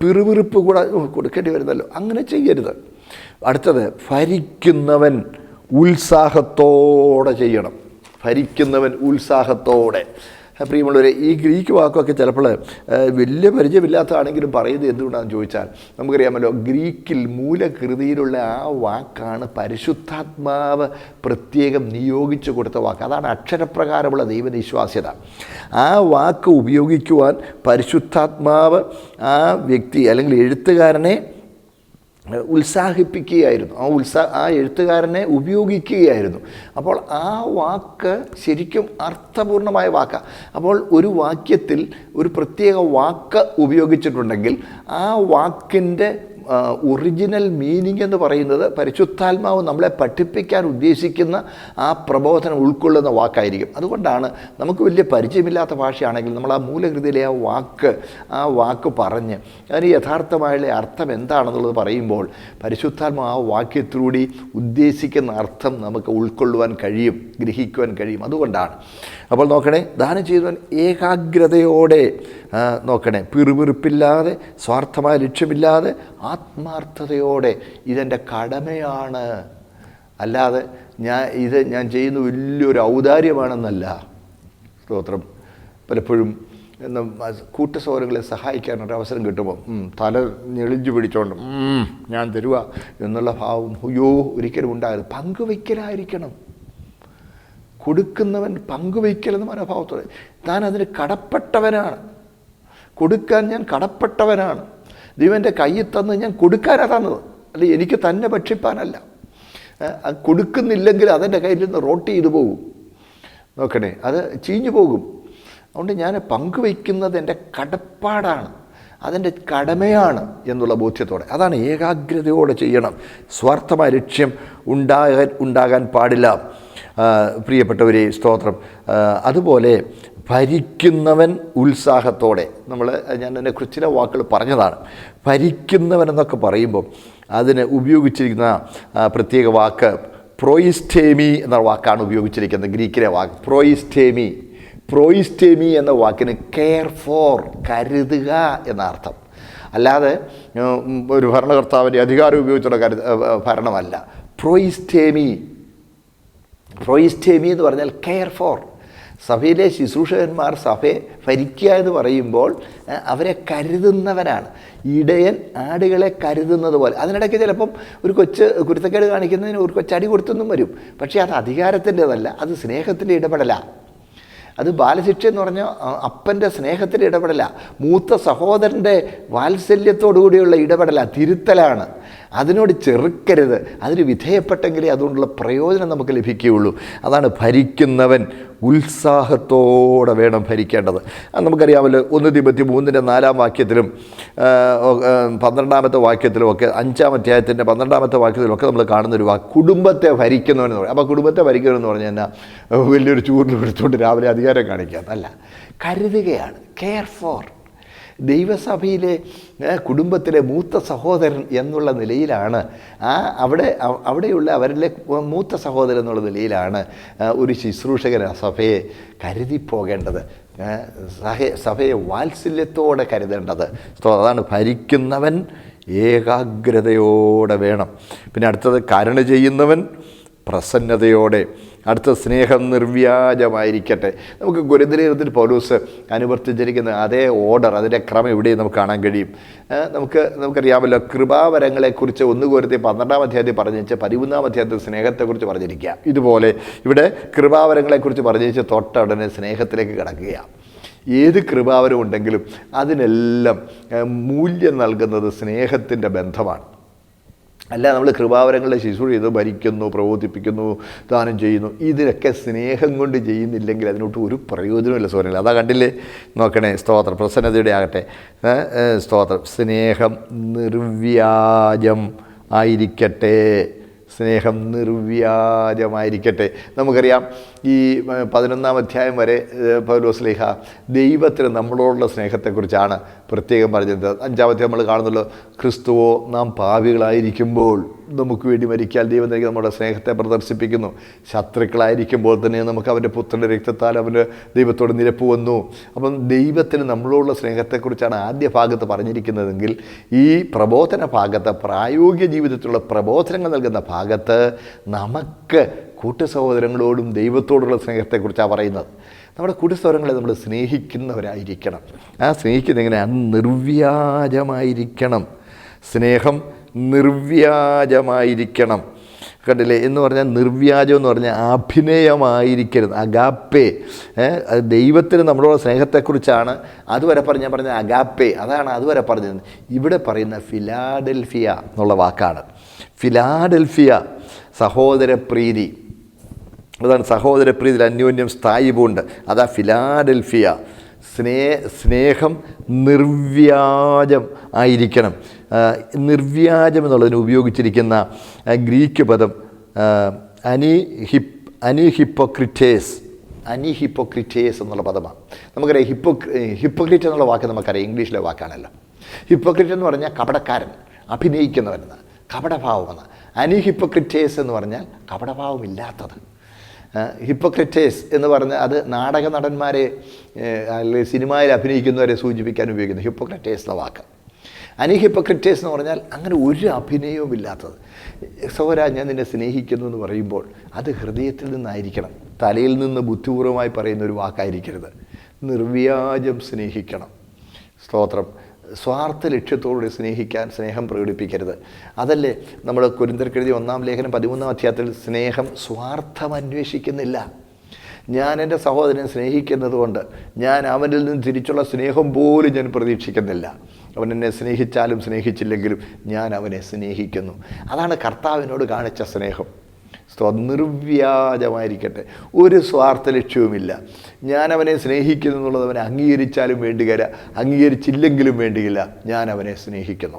Speaker 2: പിറുപിറുപ്പ് കൂടെ കൊടുക്കേണ്ടി വരുന്നല്ലോ, അങ്ങനെ ചെയ്യരുത്. അടുത്തത്, ഭരിക്കുന്നവൻ ഉത്സാഹത്തോടെ ചെയ്യണം. ഭരിക്കുന്നവൻ ഉത്സാഹത്തോടെ. പ്രിയമുള്ളവരെ, ഈ ഗ്രീക്ക് വാക്കൊക്കെ ചിലപ്പോൾ വലിയ പരിചയമില്ലാത്തതാണെങ്കിലും പറയുന്നത് എന്തുകൊണ്ടാണെന്ന് ചോദിച്ചാൽ, നമുക്കറിയാമല്ലോ ഗ്രീക്കിൽ മൂലകൃതിയിലുള്ള ആ വാക്കാണ് പരിശുദ്ധാത്മാവ് പ്രത്യേകം നിയോഗിച്ചു കൊടുത്ത വാക്ക്. അതാണ് അക്ഷരപ്രകാരമുള്ള ദൈവവിശ്വാസ്യത. ആ വാക്ക് ഉപയോഗിക്കുവാൻ പരിശുദ്ധാത്മാവ് ആ വ്യക്തി അല്ലെങ്കിൽ എഴുത്തുകാരനെ ഉത്സാഹിപ്പിക്കുകയായിരുന്നു, ആ എഴുത്തുകാരനെ ഉപയോഗിക്കുകയായിരുന്നു. അപ്പോൾ ആ വാക്ക് ശരിക്കും അർത്ഥപൂർണമായ വാക്കാണ്. അപ്പോൾ ഒരു വാക്യത്തിൽ ഒരു പ്രത്യേക വാക്ക് ഉപയോഗിച്ചിട്ടുണ്ടെങ്കിൽ ആ വാക്കിൻ്റെ ഒറിജിനൽ മീനിങ് എന്ന് പറയുന്നത് പരിശുദ്ധാത്മാവ് നമ്മളെ പഠിപ്പിക്കാൻ ഉദ്ദേശിക്കുന്ന ആ പ്രബോധനം ഉൾക്കൊള്ളുന്ന വാക്കായിരിക്കും. അതുകൊണ്ടാണ് നമുക്ക് വലിയ പരിചയമില്ലാത്ത ഭാഷയാണെങ്കിൽ നമ്മൾ ആ മൂലകൃതിയിലെ ആ വാക്ക് പറഞ്ഞ് അതിന് യഥാർത്ഥമായുള്ള അർത്ഥം എന്താണെന്നുള്ളത് പറയുമ്പോൾ പരിശുദ്ധാത്മാവ് ആ വാക്യത്തിലൂടെ ഉദ്ദേശിക്കുന്ന അർത്ഥം നമുക്ക് ഉൾക്കൊള്ളുവാൻ കഴിയും, ഗ്രഹിക്കുവാൻ കഴിയും. അതുകൊണ്ടാണ്. അപ്പോൾ നോക്കണേ, ദാനം ചെയ്യുന്നവൻ ഏകാഗ്രതയോടെ നോക്കണേ, പിറുപിറുപ്പില്ലാതെ, സ്വാർത്ഥമായ ലക്ഷ്യമില്ലാതെ, ആത്മാർത്ഥതയോടെ, ഇതെൻ്റെ കടമയാണ്, അല്ലാതെ ഞാൻ ചെയ്യുന്ന വലിയൊരു ഔദാര്യമാണെന്നല്ല. സ്തോത്രം. പലപ്പോഴും കൂട്ടസഹോദരങ്ങളെ സഹായിക്കാനൊരു അവസരം കിട്ടുമ്പോൾ തല ഞെളിഞ്ചു പിടിച്ചോണ്ട് ഞാൻ തരുക എന്നുള്ള ഭാവം ഒരിക്കലും ഉണ്ടാകരുത്. പങ്കുവയ്ക്കലായിരിക്കണം. കൊടുക്കുന്നവൻ പങ്കുവയ്ക്കലെന്ന മനോഭാവത്തോടെ, താൻ അതിന് കടപ്പെട്ടവനാണ്, കൊടുക്കാൻ ഞാൻ കടപ്പെട്ടവനാണ്. ദൈവം എൻ്റെ കയ്യിൽ തന്ന് ഞാൻ കൊടുക്കാനാണ് തന്നത്, അല്ല എനിക്ക് തന്നെ ഭക്ഷിപ്പാനല്ല. കൊടുക്കുന്നില്ലെങ്കിൽ അതെൻ്റെ കയ്യിൽ നിന്ന് റോട്ട് ചെയ്തു പോകും. നോക്കണേ, അത് ചീഞ്ഞു പോകും. അതുകൊണ്ട് ഞാൻ പങ്കുവയ്ക്കുന്നത് എൻ്റെ കടപ്പാടാണ്, അതെൻ്റെ കടമയാണ് എന്നുള്ള ബോധ്യത്തോടെ, അതാണ് ഏകാഗ്രതയോടെ ചെയ്യണം. സ്വാർത്ഥമായ ലക്ഷ്യം ഉണ്ടാകാൻ പാടില്ല. പ്രിയപ്പെട്ടവരെ, സ്തോത്രം. അതുപോലെ ഭരിക്കുന്നവൻ ഉത്സാഹത്തോടെ, ഞാൻ എൻ്റെ ചില വാക്കുകൾ പറഞ്ഞതാണ്. ഭരിക്കുന്നവൻ എന്നൊക്കെ പറയുമ്പോൾ അതിന് ഉപയോഗിച്ചിരിക്കുന്ന പ്രത്യേക വാക്ക് പ്രോയിസ്റ്റേമി എന്ന വാക്കാണ് ഉപയോഗിച്ചിരിക്കുന്നത്. ഗ്രീക്കിലെ വാക്ക് പ്രോയിസ്റ്റേമി എന്ന വാക്കിന് കെയർ ഫോർ, കരുതുക എന്ന അർത്ഥം. അല്ലാതെ ഒരു ഭരണകർത്താവിൻ്റെ അധികാരം ഉപയോഗിച്ചുള്ള ഭരണമല്ല. പ്രോയിസ്റ്റേമി എന്ന് പറഞ്ഞാൽ കെയർ ഫോർ. സഭയിലെ ശുശ്രൂഷകന്മാർ സഭയെ ഭരിക്കുക എന്ന് പറയുമ്പോൾ അവരെ കരുതുന്നവരാണ്. ഇടയൻ ആടുകളെ കരുതുന്നത് പോലെ. അതിനിടയ്ക്ക് ചിലപ്പം ഒരു കൊച്ച് കുരുത്തക്കേട് കാണിക്കുന്നതിന് ഒരു കൊച്ചടി കൊടുത്തൊന്നും വരും. പക്ഷേ അത് അധികാരത്തിൻ്റെതല്ല, അത് സ്നേഹത്തിൻ്റെ ഇടപെടലാണ്. അത് ബാലശിക്ഷ എന്ന് പറഞ്ഞാൽ അപ്പൻ്റെ സ്നേഹത്തിൻ്റെ ഇടപെടലാണ്, മൂത്ത സഹോദരൻ്റെ വാത്സല്യത്തോടുകൂടിയുള്ള ഇടപെടലാണ്, തിരുത്തലാണ്. അതിനോട് ചെറുക്കരുത്, അതിന് വിധേയപ്പെട്ടെങ്കിലേ അതുകൊണ്ടുള്ള പ്രയോജനം നമുക്ക് ലഭിക്കുകയുള്ളൂ. അതാണ് ഭരിക്കുന്നവൻ ഉത്സാഹത്തോടെ വേണം ഭരിക്കേണ്ടത്. അത് നമുക്കറിയാമല്ലോ. 1 തിമോത്തി 3:4 വാക്യത്തിലും 12 വാക്യത്തിലും ഒക്കെ, 5 അധ്യായത്തിൻ്റെ 12 വാക്യത്തിലും ഒക്കെ നമ്മൾ കാണുന്നൊരു വാക്ക് കുടുംബത്തെ ഭരിക്കുന്നവനെന്ന് പറയും. അപ്പോൾ കുടുംബത്തെ ഭരിക്കുന്നവനെന്ന് പറഞ്ഞു കഴിഞ്ഞാൽ വലിയൊരു ചൂരിൽ എടുത്തുകൊണ്ട് രാവിലെ അധികാരം കാണിക്കാത്തല്ല, കരുതുകയാണ്, കെയർ ഫോർ. ദൈവസഭയിലെ കുടുംബത്തിലെ മൂത്ത സഹോദരൻ എന്നുള്ള നിലയിലാണ് അവിടെയുള്ള അവരിലെ മൂത്ത സഹോദരൻ എന്നുള്ള നിലയിലാണ് ഒരു ശുശ്രൂഷകൻ സഭയെ കരുതിപ്പോകേണ്ടത്, സഭയെ വാത്സല്യത്തോടെ കരുതേണ്ടത്. അതാണ് ഭരിക്കുന്നവൻ ഏകാഗ്രതയോടെ വേണം. പിന്നെ അടുത്തത് കരുണ ചെയ്യുന്നവൻ പ്രസന്നതയോടെ. അടുത്ത സ്നേഹം നിർവ്യാജമായിരിക്കട്ടെ. നമുക്ക് കൊരിന്ത്യർ പൗലോസ് അനുവർത്തിച്ചിരിക്കുന്ന അതേ ഓർഡർ, അതിൻ്റെ ക്രമം ഇവിടെയും നമുക്ക് കാണാൻ കഴിയും. നമുക്കറിയാമല്ലോ, കൃപാവരങ്ങളെക്കുറിച്ച് 1 കൊരിന്ത്യർ 12 അധ്യായത്തിൽ പറഞ്ഞിട്ട് 13 അധ്യായത്തിൽ സ്നേഹത്തെക്കുറിച്ച് പറഞ്ഞിരിക്കുക. ഇതുപോലെ ഇവിടെ കൃപാവരങ്ങളെക്കുറിച്ച് പറഞ്ഞിട്ട് തൊട്ടുടനെ സ്നേഹത്തിലേക്ക് കിടക്കുകയാണ്. ഏത് കൃപാവരം ഉണ്ടെങ്കിലും അതിനെല്ലാം മൂല്യം നൽകുന്നത് സ്നേഹത്തിൻ്റെ ബന്ധമാണ്. അല്ല നമ്മൾ കൃപാവരങ്ങളെ ശുശ്രൂഷ ചെയ്ത് ഭരിക്കുന്നു, പ്രബോധിപ്പിക്കുന്നു, ദാനം ചെയ്യുന്നു, ഇതിനൊക്കെ സ്നേഹം കൊണ്ട് ചെയ്യുന്നില്ലെങ്കിൽ അതിനോട്ട് ഒരു പ്രയോജനമില്ല. സോറില്ല, അതാ കണ്ടില്ലേ? നോക്കണേ, സ്തോത്രം. പ്രസന്നതയുടെ ആകട്ടെ, സ്തോത്രം. സ്നേഹം നിർവ്യാജം ആയിരിക്കട്ടെ. സ്നേഹം നിർവ്യാജമായിരിക്കട്ടെ. നമുക്കറിയാം, ഈ 11 അധ്യായം വരെ പൗലോസ്ലീഹ ദൈവത്തിന് നമ്മളോടുള്ള സ്നേഹത്തെക്കുറിച്ചാണ് പ്രത്യേകം പറഞ്ഞത്. 5 അധ്യായം നമ്മൾ കാണുന്നല്ലോ, ക്രിസ്തുവോ നാം പാപികളായിരിക്കുമ്പോൾ നമുക്ക് വേണ്ടി മരിക്കാൻ ദൈവം നൽകി നമ്മുടെ സ്നേഹത്തെ പ്രദർശിപ്പിക്കുന്നു. ശത്രുക്കളായിരിക്കുമ്പോൾ തന്നെ നമുക്ക് അവൻ്റെ പുത്രൻ്റെ രക്തത്താൽ അവൻ്റെ ദൈവത്തോട് നിരപ്പ് വന്നു. അപ്പം ദൈവത്തിന് നമ്മളോടുള്ള സ്നേഹത്തെക്കുറിച്ചാണ് ആദ്യ ഭാഗത്ത് പറഞ്ഞിരിക്കുന്നതെങ്കിൽ, ഈ പ്രബോധന ഭാഗത്ത്, പ്രായോഗിക ജീവിതത്തിലുള്ള പ്രബോധനങ്ങൾ നൽകുന്ന ഭാഗത്ത് നമുക്ക് കൂട്ടസഹോദരങ്ങളോടും ദൈവത്തോടുള്ള സ്നേഹത്തെക്കുറിച്ചാണ് പറയുന്നത്. നമ്മുടെ കുടുംബസ്ഥലങ്ങളെ നമ്മൾ സ്നേഹിക്കുന്നവരായിരിക്കണം. ആ സ്നേഹിക്കുന്നത് എങ്ങനെയാണ്? നിർവ്യാജമായിരിക്കണം. സ്നേഹം നിർവ്യാജമായിരിക്കണം. കണ്ടില്ലേ? എന്ന് പറഞ്ഞാൽ നിർവ്യാജം എന്ന് പറഞ്ഞാൽ അഭിനയമായിരിക്കരുത്. അഗാപ്പേ, ദൈവത്തിന് നമ്മളോട് സ്നേഹത്തെക്കുറിച്ചാണ് അതുവരെ ഞാൻ പറഞ്ഞ അഗാപ്പേ, അതാണ് അതുവരെ പറഞ്ഞത്. ഇവിടെ പറയുന്ന ഫിലാഡൽഫിയ എന്നുള്ള വാക്കാണ്. ഫിലാഡൽഫിയ, സഹോദരപ്രീതി. അതാണ് സഹോദരപ്രീതിയിൽ അന്യോന്യം സ്ഥായിപ്പുണ്ട്. അതാ ഫിലാഡൽഫിയ. സ്നേഹം നിർവ്യാജം ആയിരിക്കണം. നിർവ്യാജം എന്നുള്ളതിന് ഉപയോഗിച്ചിരിക്കുന്ന ഗ്രീക്ക് പദം അനിഹിപ്പോക്രിറ്റേസ് എന്നുള്ള പദമാണ്. നമുക്കറിയാം ഹിപ്പോക്രിറ്റ് എന്നുള്ള വാക്ക് നമുക്കറിയാം, ഇംഗ്ലീഷിലെ വാക്കാണല്ലോ. ഹിപ്പോക്രിറ്റ് എന്ന് പറഞ്ഞാൽ കപടക്കാരൻ, അഭിനയിക്കുന്നവരെന്ന്, കപടഭാവമെന്ന്. അനിഹിപ്പോക്രിറ്റേസ് എന്ന് പറഞ്ഞാൽ കപടഭാവമില്ലാത്തത്. ഹിപ്പോക്രിറ്റേസ് എന്ന് പറഞ്ഞാൽ അത് നാടക നടന്മാരെ അല്ലെങ്കിൽ സിനിമയിൽ അഭിനയിക്കുന്നവരെ സൂചിപ്പിക്കാൻ ഉപയോഗിക്കുന്നത് ഹിപ്പോക്രിറ്റേസ് എന്ന വാക്ക്. അനിഹിപ്പോക്രിറ്റേസ് എന്ന് പറഞ്ഞാൽ അങ്ങനെ ഒരു അഭിനയവും ഇല്ലാത്തത്. സഹോദരാ, ഞാൻ നിന്നെ സ്നേഹിക്കുന്നു എന്ന് പറയുമ്പോൾ അത് ഹൃദയത്തിൽ നിന്നായിരിക്കണം, തലയിൽ നിന്ന് ബുദ്ധിപൂർവമായി പറയുന്ന ഒരു വാക്കായിരിക്കരുത്. നിർവ്യാജം സ്നേഹിക്കണം. സ്തോത്രം. സ്വാർത്ഥ ലക്ഷ്യത്തോടെ സ്നേഹം പ്രകടിപ്പിക്കരുത്. അതല്ലേ നമ്മൾ കൊരിന്ത്യർക്കെഴുതിയ 1-ാം ലേഖനം 13-ാം അധ്യായത്തിൽ സ്നേഹം സ്വാർത്ഥം അന്വേഷിക്കുന്നില്ല. ഞാൻ എൻ്റെ സഹോദരനെ സ്നേഹിക്കുന്നത് കൊണ്ട് ഞാൻ അവനിൽ നിന്ന് തിരിച്ചുള്ള സ്നേഹം പോലും ഞാൻ പ്രതീക്ഷിക്കുന്നില്ല. അവൻ എന്നെ സ്നേഹിച്ചാലും സ്നേഹിച്ചില്ലെങ്കിലും ഞാൻ അവനെ സ്നേഹിക്കുന്നു. അതാണ് കർത്താവിനോട് കാണിച്ച സ്നേഹം. നിർവ്യാജമായിരിക്കട്ടെ, ഒരു സ്വാർത്ഥ ലക്ഷ്യവുമില്ല. ഞാൻ അവനെ സ്നേഹിക്കുന്നു എന്നുള്ളത് അവനെ അംഗീകരിച്ചാലും വേണ്ടുകയില്ല, അംഗീകരിച്ചില്ലെങ്കിലും വേണ്ടിയില്ല. ഞാൻ അവനെ സ്നേഹിക്കുന്നു.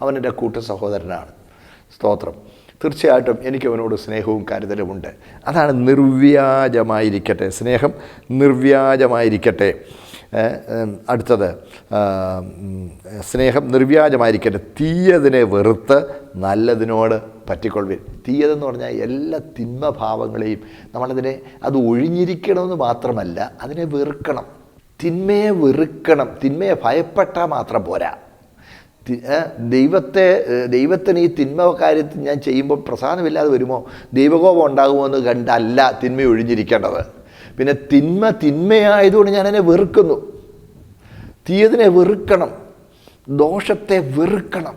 Speaker 2: അവൻ എൻ്റെ കൂട്ട സഹോദരനാണ്. സ്തോത്രം. തീർച്ചയായിട്ടും എനിക്ക് അവനോട് സ്നേഹവും കരുതലുമുണ്ട്. അതാണ് നിർവ്യാജമായിരിക്കട്ടെ. സ്നേഹം നിർവ്യാജമായിരിക്കട്ടെ. അടുത്തത്, സ്നേഹം നിർവ്യാജമായിരിക്കട്ടെ. തീയതിനെ വെറുത്ത് നല്ലതിനോട് പറ്റിക്കൊള്ളുവിൻ. തീയതെന്ന് പറഞ്ഞാൽ എല്ലാ തിന്മഭാവങ്ങളെയും അത് ഒഴിഞ്ഞിരിക്കണമെന്ന് മാത്രമല്ല, അതിനെ വെറുക്കണം. തിന്മയെ വെറുക്കണം. തിന്മയെ ഭയപ്പെട്ടാൽ മാത്രം പോരാ. ദൈവത്തിന് ഈ തിന്മ കാര്യത്തിൽ ഞാൻ ചെയ്യുമ്പോൾ പ്രസാദമില്ലാതെ വരുമോ, ദൈവകോപം ഉണ്ടാകുമോ എന്ന് കണ്ടല്ല തിന്മ ഒഴിഞ്ഞിരിക്കേണ്ടത്. പിന്നെ തിന്മയായതുകൊണ്ട് ഞാനതിനെ വെറുക്കുന്നു. തീയതിനെ വെറുക്കണം, ദോഷത്തെ വെറുക്കണം.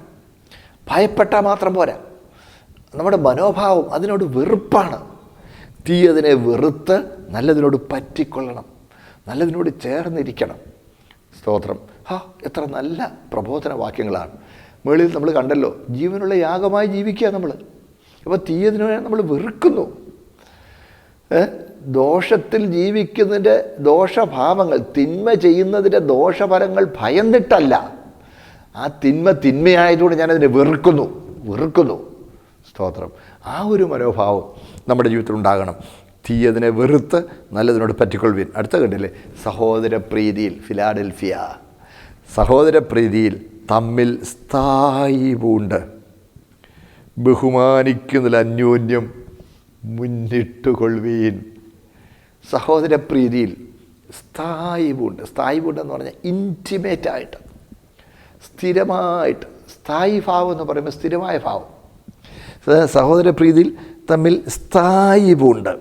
Speaker 2: ഭയപ്പെട്ടാൽ മാത്രം പോരാ, നമ്മുടെ മനോഭാവം അതിനോട് വെറുപ്പാണ്. തീയതിനെ വെറുത്ത് നല്ലതിനോട് പറ്റിക്കൊള്ളണം, നല്ലതിനോട് ചേർന്നിരിക്കണം. സ്തോത്രം. എത്ര നല്ല പ്രബോധന വാക്യങ്ങളാണ്. മുകളിൽ നമ്മൾ കണ്ടല്ലോ, ജീവനുള്ള യാഗമായി ജീവിക്കുക നമ്മൾ. അപ്പോൾ തീയതിനെ നമ്മൾ വെറുക്കുന്നു. ദോഷത്തിൽ ജീവിക്കുന്നതിൻ്റെ ദോഷഭാവങ്ങൾ, തിന്മ ചെയ്യുന്നതിൻ്റെ ദോഷഫലങ്ങൾ ഭയന്നിട്ടല്ല, ആ തിന്മയായതുകൊണ്ട് ഞാനതിനെ വെറുക്കുന്നു. സ്തോത്രം. ആ ഒരു മനോഭാവം നമ്മുടെ ജീവിതത്തിൽ ഉണ്ടാകണം. തീയതിനെ വെറുത്ത് നല്ലതിനോട് പറ്റിക്കൊള്ളുവിൻ. അടുത്ത കണ്ടില്ലേ, സഹോദരപ്രീതിയിൽ, ഫിലാഡൽഫിയ, സഹോദരപ്രീതിയിൽ തമ്മിൽ സ്ഥായിപ്പുണ്ട്, ബഹുമാനിക്കുന്നതിൽ അന്യോന്യം മുന്നിട്ടുകൊള്ളുവീൻ. സഹോദരപ്രീതിയിൽ സ്ഥായിപ്പുണ്ട്. സ്ഥായിപ്പുണ്ടെന്ന് പറഞ്ഞാൽ ഇൻറ്റിമേറ്റായിട്ട്, സ്ഥിരമായിട്ട്. സ്ഥായി ഭാവം എന്ന് പറയുമ്പോൾ സ്ഥിരമായ ഭാവം. സഹോദരപ്രീതിയിൽ തമ്മിൽ സ്ഥായിപ്പുണ്ട്.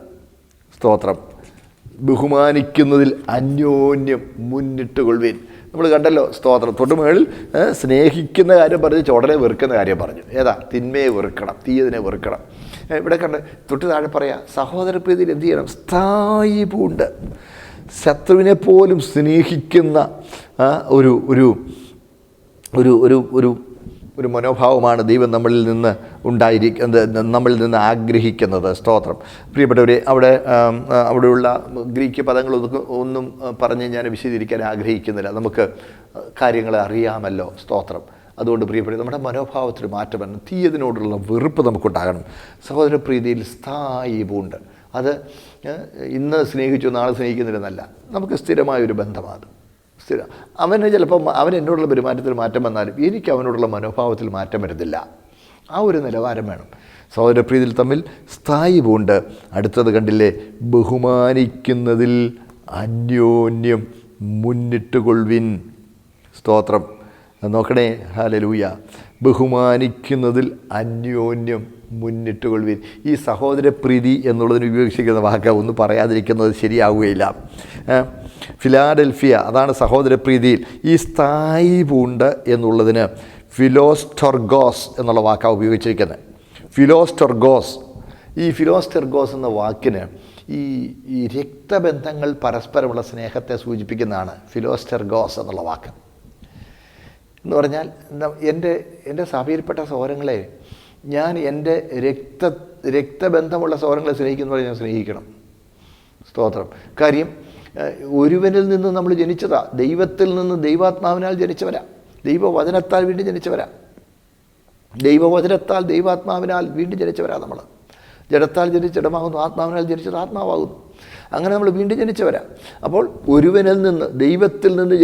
Speaker 2: സ്തോത്രം. ബഹുമാനിക്കുന്നതിൽ അന്യോന്യം മുന്നിട്ടുകൊള്ളുവീൻ. നമ്മൾ കണ്ടല്ലോ, സ്തോത്രം. തൊട്ടുമുകളിൽ സ്നേഹിക്കുന്ന കാര്യം പറഞ്ഞ് ഉടനെ വെറുക്കുന്ന കാര്യം പറഞ്ഞു. ഏതാ? തിന്മയെ വെറുക്കണം, തീയതിനെ വെറുക്കണം. ഇവിടെ കണ്ട് തൊട്ട് താഴെ പറയാം, സഹോദരപ്രീതിയിൽ എന്ത് ചെയ്യണം? സ്ഥായിപ്പുണ്ട്. ശത്രുവിനെ പോലും സ്നേഹിക്കുന്ന ഒരു ഒരു ഒരു ഒരു ഒരു ഒരു മനോഭാവമാണ് ദൈവം നമ്മളിൽ നിന്ന് ആഗ്രഹിക്കുന്നത്. സ്തോത്രം. പ്രിയപ്പെട്ടവരെ, അവിടെയുള്ള ഗ്രീക്ക് പദങ്ങളൊന്നും പറഞ്ഞ് ഞാൻ വിശദീകരിക്കാൻ ആഗ്രഹിക്കുന്നില്ല. നമുക്ക് കാര്യങ്ങളെ അറിയാമല്ലോ. സ്തോത്രം. അതുകൊണ്ട് പ്രിയപ്പെട്ടവരെ, നമ്മുടെ മനോഭാവത്തിൽ മാറ്റം വരണം. തീയതിനോടുള്ള വെറുപ്പ് നമുക്കുണ്ടാകണം. സഹോദരപ്രീതിയിൽ സ്ഥായിപ്പുണ്ട്. അത് ഇന്ന് സ്നേഹിച്ചു നാളെ സ്നേഹിക്കുന്നില്ലെന്നല്ല, നമുക്ക് സ്ഥിരമായൊരു ബന്ധമാണ്. അവന് ചിലപ്പോൾ അവൻ എന്നോടുള്ള പെരുമാറ്റത്തിൽ മാറ്റം വന്നാലും എനിക്ക് അവനോടുള്ള മനോഭാവത്തിൽ മാറ്റം വരുന്നില്ല. ആ ഒരു നിലവാരം വേണം. സഹോദരപ്രീതിയിൽ തമ്മിൽ സ്ഥായിപ്പുണ്ട്. അടുത്തത് കണ്ടില്ലേ, ബഹുമാനിക്കുന്നതിൽ അന്യോന്യം മുന്നിട്ടുകൊള്ളുവിൻ. സ്തോത്രം. നോക്കണേ, ഹല്ലേലൂയ. ബഹുമാനിക്കുന്നതിൽ അന്യോന്യം മുന്നിട്ടുകൊള്ളുവിൻ. ഈ സഹോദരപ്രീതി എന്നുള്ളതിന് ഉപയോഗിച്ചിരിക്കുന്ന വാക്ക് ഒന്ന് പറയാതിരിക്കുന്നത് ശരിയാവുകയില്ല. ഫിലാഡൽഫിയ, അതാണ് സഹോദരപ്രീതിയിൽ. ഈ സ്ഥായി പൂണ്ട് എന്നുള്ളതിന് ഫിലോസ്റ്റർഗോസ് എന്നുള്ള വാക്കാണ് ഉപയോഗിച്ചിരിക്കുന്നത്. ഫിലോസ്റ്റർഗോസ്. ഈ ഫിലോസ്റ്റർഗോസ് എന്ന വാക്കിന് ഈ രക്തബന്ധങ്ങൾ പരസ്പരമുള്ള സ്നേഹത്തെ സൂചിപ്പിക്കുന്നതാണ് ഫിലോസ്റ്റർഗോസ് എന്നുള്ള വാക്ക്. എന്ന് പറഞ്ഞാൽ എൻ്റെ സഭയിൽപ്പെട്ട സഹോദരങ്ങളെ, ഞാൻ എൻ്റെ രക്തബന്ധമുള്ള സഹോദരങ്ങളെ സ്നേഹിക്കുന്നവരെ ഞാൻ സ്നേഹിക്കണം. സ്തോത്രം. കാര്യം ഒരുവനിൽ നിന്ന് നമ്മൾ ജനിച്ചതാ, ദൈവത്തിൽ നിന്ന് ദൈവാത്മാവിനാൽ ജനിച്ചവരാ, ദൈവവചനത്താൽ വീണ്ടും ജനിച്ചവരാ, ദൈവവചനത്താൽ ദൈവാത്മാവിനാൽ വീണ്ടും ജനിച്ചവരാ. നമ്മൾ ജഡത്താൽ ജനിച്ചിടമാകുന്നു, ആത്മാവിനാൽ ജനിച്ചത് ആത്മാവാകുന്നു. അങ്ങനെ നമ്മൾ വീണ്ടും ജനിച്ചവരാ. അപ്പോൾ ഒരുവനിൽ നിന്ന്, ദൈവത്തിൽ നിന്ന്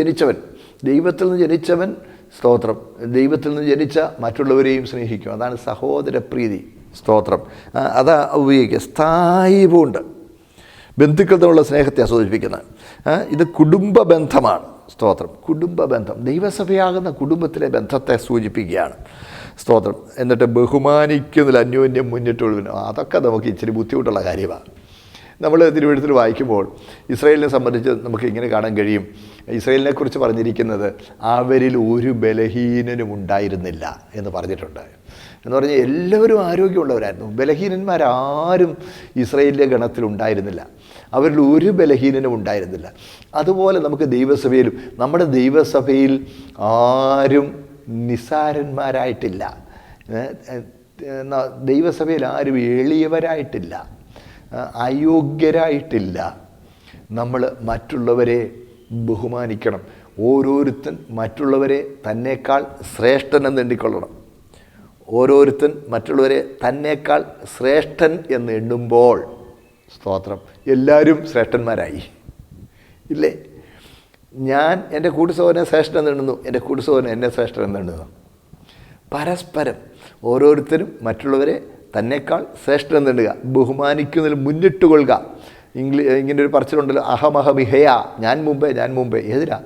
Speaker 2: ജനിച്ചവൻ സ്തോത്രം, ദൈവത്തിൽ നിന്ന് ജനിച്ച മറ്റുള്ളവരെയും സ്നേഹിക്കും. അതാണ് സഹോദരപ്രീതി. സ്തോത്രം. അതാ ഉപയോഗിക്കുക. സ്ഥായി പൂണ്ട്, ബന്ധുക്കൾ തമ്മിലുള്ള സ്നേഹത്തെ സൂചിപ്പിക്കുന്നത്. ഇത് കുടുംബ ബന്ധമാണ്. സ്തോത്രം. കുടുംബ ബന്ധം, ദൈവസഭയാകുന്ന കുടുംബത്തിലെ ബന്ധത്തെ സൂചിപ്പിക്കുകയാണ്. സ്തോത്രം. എന്നിട്ട് ബഹുമാനിക്കുന്നതിൽ അന്യോന്യം മുന്നിട്ടുള്ളതിന്, അതൊക്കെ നമുക്ക് ഇച്ചിരി ബുദ്ധിമുട്ടുള്ള കാര്യമാണ്. നമ്മൾ തിരുവഴുത്തിൽ വായിക്കുമ്പോൾ ഇസ്രായേലിനെ സംബന്ധിച്ച് നമുക്ക് ഇങ്ങനെ കാണാൻ കഴിയും. ഇസ്രായേലിനെ കുറിച്ച് പറഞ്ഞിരിക്കുന്നത് അവരിൽ ഒരു ബലഹീനനും ഉണ്ടായിരുന്നില്ല എന്ന് പറഞ്ഞിട്ടുണ്ട്. എന്ന് പറഞ്ഞാൽ എല്ലാവരും ആരോഗ്യമുള്ളവരായിരുന്നു. ബലഹീനന്മാരാരും ഇസ്രായേലിലെ ഗണത്തിലുണ്ടായിരുന്നില്ല. അവരിൽ ഒരു ബലഹീനനും ഉണ്ടായിരുന്നില്ല. അതുപോലെ നമുക്ക് ദൈവസഭയിലും, നമ്മുടെ ദൈവസഭയിൽ ആരും നിസ്സാരന്മാരായിട്ടില്ല. ദൈവസഭയിൽ ആരും എളിയവരായിട്ടില്ല, അയോഗ്യരായിട്ടില്ല. നമ്മൾ മറ്റുള്ളവരെ ബഹുമാനിക്കണം. ഓരോരുത്തൻ മറ്റുള്ളവരെ തന്നേക്കാൾ ശ്രേഷ്ഠനെന്ന് എണ്ണിക്കൊള്ളണം. ഓരോരുത്തൻ മറ്റുള്ളവരെ തന്നേക്കാൾ ശ്രേഷ്ഠൻ എന്ന് എണ്ണുമ്പോൾ, സ്തോത്രം, എല്ലാവരും ശ്രേഷ്ഠന്മാരായി ഇല്ലേ? ഞാൻ എൻ്റെ കൂട്ടുസഹോദരനെ ശ്രേഷ്ഠൻ എന്ന് എണ്ണുന്നു, എൻ്റെ കൂട്ടുസഹോദരൻ എന്നെ ശ്രേഷ്ഠൻ എന്ന് എണ്ണുന്നു. പരസ്പരം ഓരോരുത്തരും മറ്റുള്ളവരെ തന്നേക്കാൾ ശ്രേഷ്ഠൻ എന്ന് എണ്ണുക, ബഹുമാനിക്കുന്നതിൽ മുന്നിട്ട് കൊള്ളുക. ഇങ്ങനെ ഒരു പറച്ചിലുണ്ടല്ലോ, അഹമഹമിഹയ, ഞാൻ മുമ്പേ. എതിരാ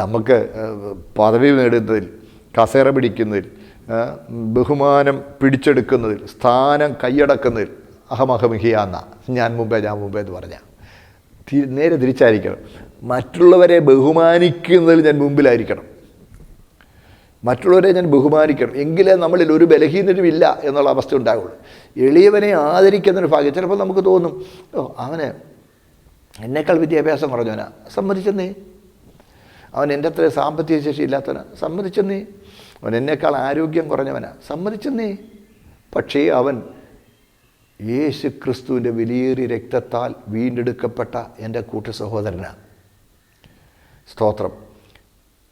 Speaker 2: നമുക്ക് പദവി നേടുന്നതിൽ, കസേര പിടിക്കുന്നതിൽ, ബഹുമാനം പിടിച്ചെടുക്കുന്നതിൽ, സ്ഥാനം കൈയടക്കുന്നതിൽ അഹമഹമിഹയ എന്നാ, ഞാൻ മുമ്പേ എന്ന് പറഞ്ഞാൽ നേരെ തിരിച്ചായിരിക്കണം. മറ്റുള്ളവരെ ബഹുമാനിക്കുന്നതിൽ ഞാൻ മുമ്പിലായിരിക്കണം. മറ്റുള്ളവരെ ഞാൻ ബഹുമാനിക്കണം. എങ്കിലേ നമ്മളിൽ ഒരു ബലഹീനരും ഇല്ല എന്നുള്ള അവസ്ഥ ഉണ്ടാവുള്ളൂ. എളിയവനെ ആദരിക്കുന്നൊരു ഭാഗ്യം. ചിലപ്പോൾ നമുക്ക് തോന്നും, അവന് എന്നേക്കാൾ വിദ്യാഭ്യാസം കുറഞ്ഞവനാ, സമ്മതിച്ചെന്നേ. അവൻ എൻ്റെ അത്ര സാമ്പത്തിക ശേഷി ഇല്ലാത്തവനാ, സമ്മതിച്ചെന്നേ. അവൻ എന്നേക്കാൾ ആരോഗ്യം കുറഞ്ഞവനാ, സമ്മതിച്ചെന്നേ. പക്ഷേ അവൻ യേശു ക്രിസ്തുവിൻ്റെ വിലയേറിയ രക്തത്താൽ വീണ്ടെടുക്കപ്പെട്ട എൻ്റെ കൂട്ടു സഹോദരനാണ്. സ്തോത്രം.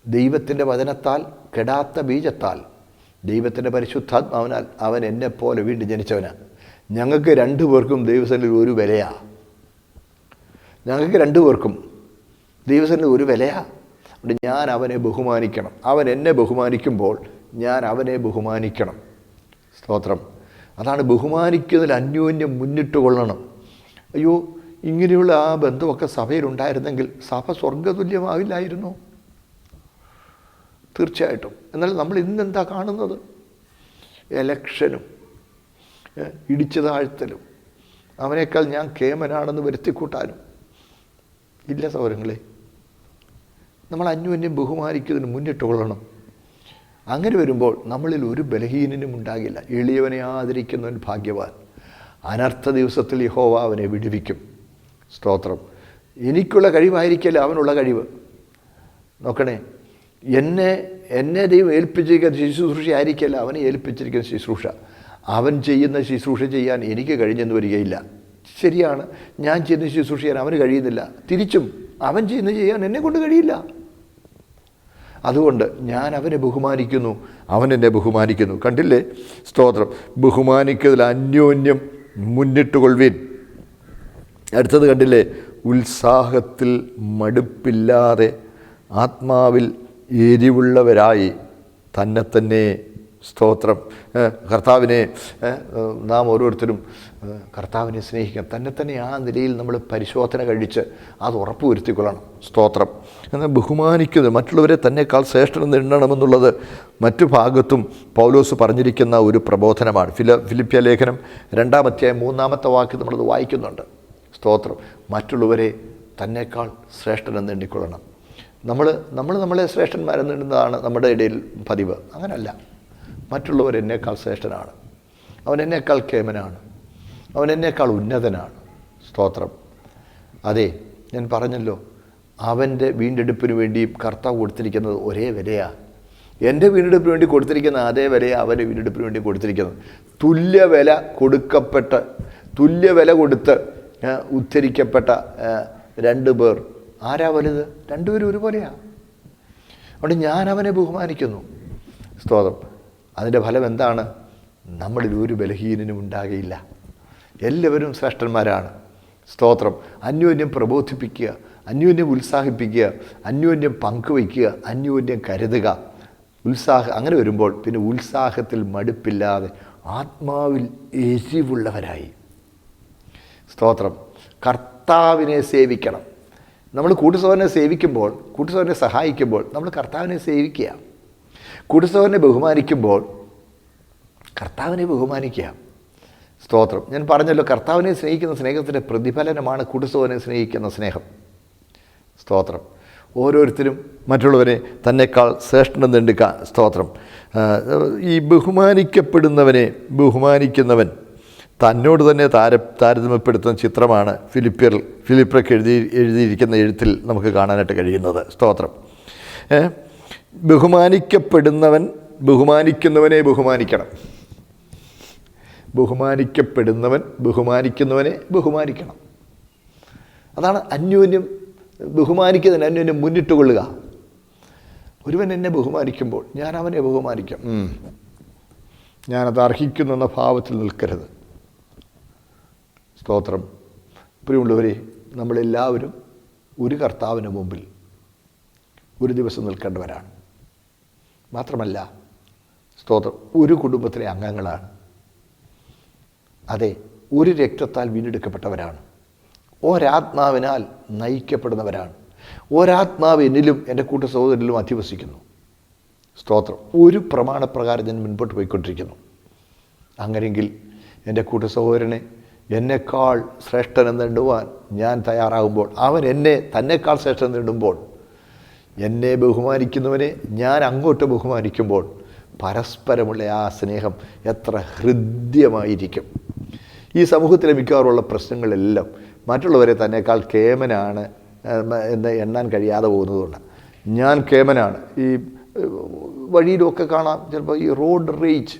Speaker 2: ദൈവത്തിൻ്റെ വചനത്താൽ, കെടാത്ത ബീജത്താൽ, ദൈവത്തിൻ്റെ പരിശുദ്ധാത്മാവിനാൽ അവൻ എന്നെപ്പോലെ വീണ്ടും ജനിച്ചവനാണ്. ഞങ്ങൾക്ക് രണ്ടുപേർക്കും ദൈവസന്നിധിയിൽ ഒരു വിലയാണ്. ഞങ്ങൾക്ക് രണ്ടുപേർക്കും ദൈവസന്നിധിയിൽ ഒരു വിലയാണ്. അതുകൊണ്ട് ഞാൻ അവനെ ബഹുമാനിക്കണം. അവൻ എന്നെ ബഹുമാനിക്കുമ്പോൾ ഞാൻ അവനെ ബഹുമാനിക്കണം. സ്തോത്രം. അതാണ് ബഹുമാനിക്കുന്നതിൽ അന്യോന്യം മുന്നിട്ട് കൊള്ളണം. അയ്യോ, ഇങ്ങനെയുള്ള ആ ബന്ധമൊക്കെ സഭയിലുണ്ടായിരുന്നെങ്കിൽ സഭ സ്വർഗതുല്യമാവില്ലായിരുന്നു. തീർച്ചയായിട്ടും. എന്നാൽ നമ്മൾ ഇന്നെന്താ കാണുന്നത്? എലക്ഷനും ഇടിച്ചു താഴ്ത്തലും, അവനേക്കാൾ ഞാൻ കേമനാണെന്ന് വരുത്തിക്കൂട്ടാനും ഇല്ല സൗരങ്ങളെ. നമ്മൾ അന്യോന്യം ബഹുമാനിക്കുന്നതിന് മുന്നിട്ട് കൊള്ളണം. അങ്ങനെ വരുമ്പോൾ നമ്മളിൽ ഒരു ബലഹീനനും ഉണ്ടാകില്ല. എളിയവനെ ആദരിക്കുന്നവൻ ഭാഗ്യവാൻ. അനർത്ഥ ദിവസത്തിൽ യഹോവ അവനെ വിടുവിക്കും. സ്തോത്രം. എനിക്കുള്ള കഴിവായിരിക്കില്ല അവനുള്ള കഴിവ്. നോക്കണേ, എന്നെ ദൈവം ഏൽപ്പിച്ചിരിക്കുന്ന ശുശ്രൂഷ ആയിരിക്കില്ല അവനെ ഏൽപ്പിച്ചിരിക്കുന്ന ശുശ്രൂഷ. അവൻ ചെയ്യുന്ന ശുശ്രൂഷ ചെയ്യാൻ എനിക്ക് കഴിഞ്ഞെന്ന് വരികയില്ല. ശരിയാണ്, ഞാൻ ചെയ്യുന്ന ശുശ്രൂഷ ചെയ്യാൻ അവന് കഴിയുന്നില്ല. തിരിച്ചും അവൻ ചെയ്യുന്നത് ചെയ്യാൻ എന്നെ കൊണ്ട് കഴിയില്ല. അതുകൊണ്ട് ഞാൻ അവനെ ബഹുമാനിക്കുന്നു, അവൻ എന്നെ ബഹുമാനിക്കുന്നു. കണ്ടില്ലേ? സ്തോത്രം. ബഹുമാനിക്കുന്നതിൽ അന്യോന്യം മുന്നിട്ടുകൊള്ളുവിൻ. അടുത്തത് കണ്ടില്ലേ? ഉത്സാഹത്തിൽ മടുപ്പില്ലാതെ ആത്മാവിൽ എരിവുള്ളവരായി തന്നെ സ്തോത്രം. കർത്താവിനെ നാം ഓരോരുത്തരും കർത്താവിനെ സ്നേഹിക്കണം. തന്നെ ആ നിലയിൽ നമ്മൾ പരിശോധന കഴിച്ച് അത് ഉറപ്പുവരുത്തിക്കൊള്ളണം. സ്തോത്രം. എന്നാൽ ബഹുമാനിക്കുന്നത്, മറ്റുള്ളവരെ തന്നെക്കാൾ ശ്രേഷ്ഠനെന്ന് എണ്ണണമെന്നുള്ളത് മറ്റു ഭാഗത്തും പൗലോസ് പറഞ്ഞിരിക്കുന്ന ഒരു പ്രബോധനമാണ്. ഫിലിപ്പിയ ലേഖനം 2-ാം അധ്യായം 3-ാമത്തെ വാക്യം നമ്മളത് വായിക്കുന്നുണ്ട്. സ്തോത്രം. മറ്റുള്ളവരെ തന്നെക്കാൾ ശ്രേഷ്ഠനെന്ന് എണ്ണിക്കൊള്ളണം. നമ്മളെ ശ്രേഷ്ഠന്മാരെന്ന് എണ്ണുന്നതാണ് നമ്മുടെ ഇടയിൽ പതിവ്. അങ്ങനല്ല. മറ്റുള്ളവർ എന്നേക്കാൾ ശ്രേഷ്ഠനാണ്, അവൻ എന്നേക്കാൾ കേമനാണ്, അവൻ എന്നേക്കാൾ ഉന്നതനാണ്. സ്തോത്രം. അതെ, ഞാൻ പറഞ്ഞല്ലോ, അവൻ്റെ വീണ്ടെടുപ്പിന് വേണ്ടിയും കർത്താവ് കൊടുത്തിരിക്കുന്നത് ഒരേ വിലയാണ്. എൻ്റെ വീണ്ടെടുപ്പിന് വേണ്ടി കൊടുത്തിരിക്കുന്ന അതേ വിലയാണ് അവൻ്റെ വീണ്ടെടുപ്പിന് വേണ്ടി കൊടുത്തിരിക്കുന്നത്. തുല്യ വില കൊടുത്ത് ഉദ്ധരിക്കപ്പെട്ട 2 പേർ. ആരാ വലുത്? 2 പേരും ഒരുപോലെയാണ്. അതുകൊണ്ട് ഞാൻ അവനെ ബഹുമാനിക്കുന്നു. സ്തോത്രം. അതിൻ്റെ ഫലം എന്താണ്? നമ്മളിൽ ഒരു ബലഹീനനും ഉണ്ടാകയില്ല. എല്ലാവരും ശ്രേഷ്ഠന്മാരാണ്. സ്തോത്രം. അന്യോന്യം പ്രബോധിപ്പിക്കുക, അന്യോന്യം ഉത്സാഹിപ്പിക്കുക, അന്യോന്യം പങ്കുവയ്ക്കുക, അന്യോന്യം കരുതുക. അങ്ങനെ വരുമ്പോൾ പിന്നെ ഉത്സാഹത്തിൽ മടുപ്പില്ലാതെ ആത്മാവിൽ എരിവുള്ളവരായി. സ്തോത്രം. കർത്താവിനെ സേവിക്കണം. നമ്മൾ കൂട്ടുസഹോദരനെ സേവിക്കുമ്പോൾ, കൂട്ടുസഹോദരനെ സഹായിക്കുമ്പോൾ നമ്മൾ കർത്താവിനെ സേവിക്കുക. കൂട്ടുസഹോദരനെ ബഹുമാനിക്കുമ്പോൾ കർത്താവിനെ ബഹുമാനിക്കുക. സ്തോത്രം. ഞാൻ പറഞ്ഞല്ലോ, കർത്താവിനെ സ്നേഹിക്കുന്ന സ്നേഹത്തിൻ്റെ പ്രതിഫലനമാണ് കൂട്ടുസഹോദരനെ സ്നേഹിക്കുന്ന സ്നേഹം. സ്തോത്രം. ഓരോരുത്തരും മറ്റുള്ളവരെ തന്നെക്കാൾ ശ്രേഷ്ഠനെന്ന് എണ്ണുക. സ്തോത്രം. ഈ ബഹുമാനിക്കുന്നവൻ തന്നോട് തന്നെ താരതമ്യപ്പെടുത്തുന്ന ചിത്രമാണ് ഫിലിപ്പിയർക്ക് എഴുതിയിരിക്കുന്ന എഴുത്തിൽ നമുക്ക് കാണാനായിട്ട് കഴിയുന്നത്. സ്തോത്രം. ബഹുമാനിക്കപ്പെടുന്നവൻ ബഹുമാനിക്കുന്നവനെ ബഹുമാനിക്കണം. ബഹുമാനിക്കപ്പെടുന്നവൻ ബഹുമാനിക്കുന്നവനെ ബഹുമാനിക്കണം. അതാണ് അന്യോന്യം ബഹുമാനിക്കുന്നതിന് അന്യോന്യം മുന്നിട്ട് കൊള്ളുക. ഒരുവൻ എന്നെ ബഹുമാനിക്കുമ്പോൾ ഞാൻ അവനെ ബഹുമാനിക്കും. ഞാനത് അർഹിക്കുന്നെന്ന ഭാവത്തിൽ നിൽക്കരുത്. സ്തോത്രം. പ്രിയമുള്ളവരെ, നമ്മളെല്ലാവരും ഒരു കർത്താവിന് മുമ്പിൽ ഒരു ദിവസം നിൽക്കേണ്ടവരാണ്. മാത്രമല്ല, സ്തോത്രം, ഒരു കുടുംബത്തിലെ അംഗങ്ങളാണ്. അതെ, ഒരു രക്തത്താൽ വീണ്ടെടുക്കപ്പെട്ടവരാണ്. ഒരാത്മാവിനാൽ നയിക്കപ്പെടുന്നവരാണ്. ഒരാത്മാവ് എന്നിലും എൻ്റെ കൂട്ട സഹോദരനിലും അധിവസിക്കുന്നു. സ്തോത്രം. ഒരു പ്രമാണപ്രകാരം ഞാൻ മുൻപോട്ട് പോയിക്കൊണ്ടിരിക്കുന്നു. അങ്ങനെയെങ്കിൽ എൻ്റെ കൂട്ട സഹോദരനെ എന്നെക്കാൾ ശ്രേഷ്ഠനെന്ന് എണ്ണുവാൻ ഞാൻ തയ്യാറാകുമ്പോൾ, അവൻ എന്നെ തന്നെക്കാൾ ശ്രേഷ്ഠനെന്ന് എണ്ണുമ്പോൾ, എന്നെ ബഹുമാനിക്കുന്നവനെ ഞാൻ അങ്ങോട്ട് ബഹുമാനിക്കുമ്പോൾ പരസ്പരമുള്ള ആ സ്നേഹം എത്ര ഹൃദ്യമായിരിക്കും. ഈ സമൂഹത്തിലെ മിക്കവാറുള്ള പ്രശ്നങ്ങളെല്ലാം മറ്റുള്ളവരെ തന്നെക്കാൾ കേമനാണ് എന്ന് എണ്ണാൻ കഴിയാതെ പോകുന്നതുകൊണ്ട്. ഞാൻ കേമനാണ്. ഈ വഴിയിലൊക്കെ കാണാം, ചിലപ്പോൾ ഈ റോഡ് റേജ്,